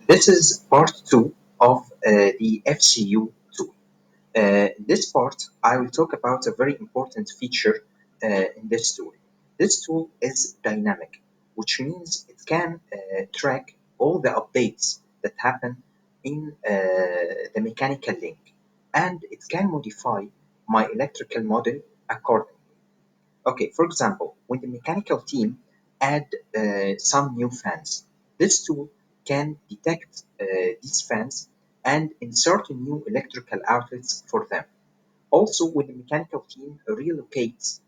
This is part two of the FCU tool. This part, I will talk about a very important feature in this tool. This tool is dynamic, which means it can track all the updates that happen in the mechanical link, and it can modify my electrical model accordingly. Okay, for example, when the mechanical team add some new fans, this tool can detect these fans and insert new electrical outlets for them. Also, when the mechanical team relocates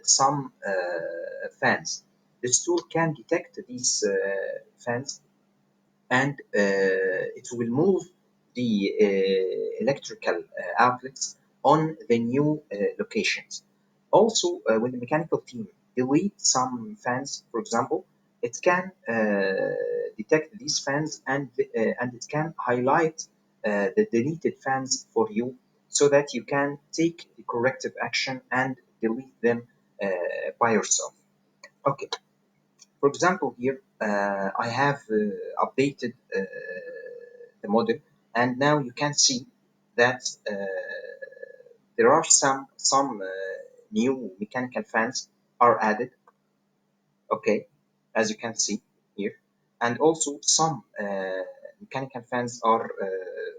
some fans, this tool can detect these fans and it will move the electrical outlets on the new locations. Also, when the mechanical team delete some fans, for example, it can detect these fans and it can highlight the deleted fans for you so that you can take the corrective action and delete them by yourself. Okay, for example, here I have updated the model, and now you can see that there are some new mechanical fans are added. Okay, as you can see here, and also some mechanical fans are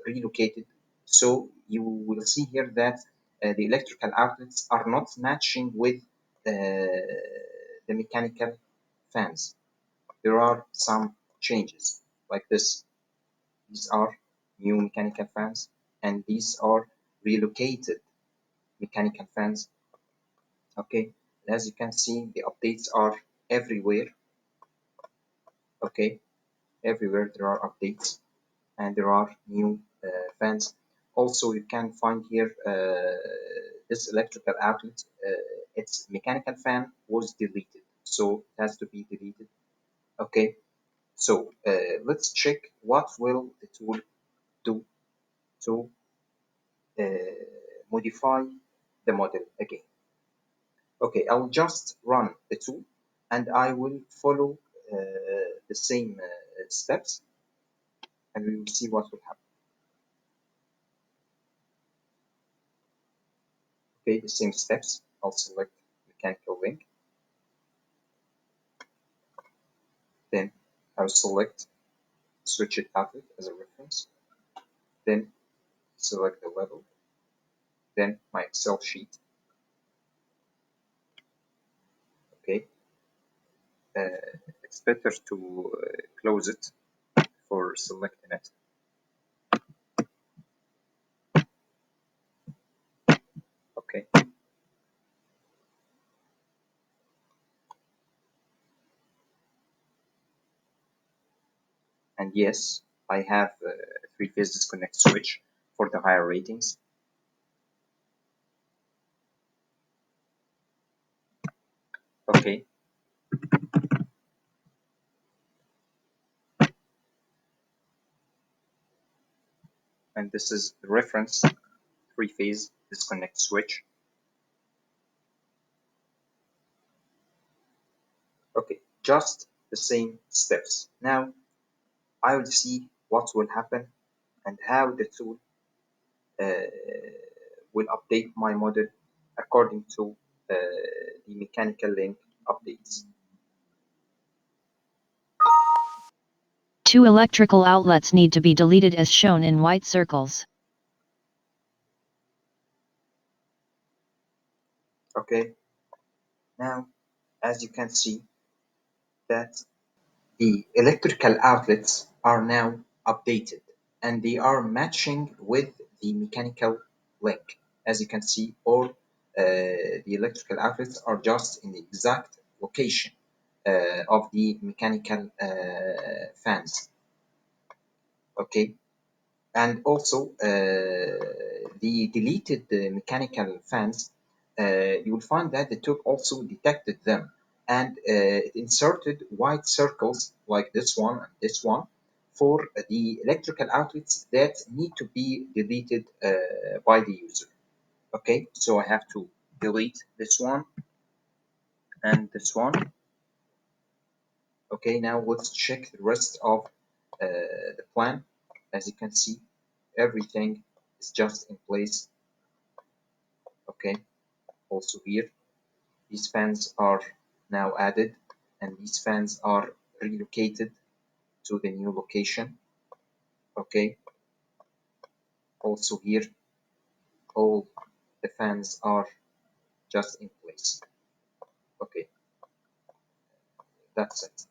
relocated. So you will see here that the electrical outlets are not matching with the mechanical fans. There are some changes like this. These are new mechanical fans, and these are relocated mechanical fans. Okay, as you can see, the updates are everywhere. Okay, everywhere there are updates, and there are new fans. Also, you can find here this electrical outlet. Its mechanical fan was deleted, so it has to be deleted. Okay, so let's check what will the tool do to modify the model again. Okay, I'll just run the tool and I will follow the same steps and we will see what will happen. Okay, the same steps. I'll select mechanical link. Then I'll select switch it outlet as a reference. Then select the level. Then my Excel sheet. Okay, it's better to close it for selecting it. Okay, and yes, I have a three-phase disconnect switch for the higher ratings. Okay, and this is the reference three-phase disconnect switch. Okay, just the same steps. Now I will see what will happen and how the tool uh, will update my model according to the mechanical link updates. Two electrical outlets need to be deleted as shown in white circles. Okay, now as you can see that the electrical outlets are now updated and they are matching with the mechanical link. As you can see, all the electrical outlets are just in the exact location of the mechanical fans. Okay, and also the deleted mechanical fans, you will find that the tool also detected them and it inserted white circles like this one and this one for the electrical outlets that need to be deleted by the user. Okay, so I have to delete this one and this one. Okay, now let's check the rest of the plan. As you can see, everything is just in place. Okay, also here, these fans are now added, and these fans are relocated to the new location. Okay, also here, all the fans are just in place. Okay, that's it.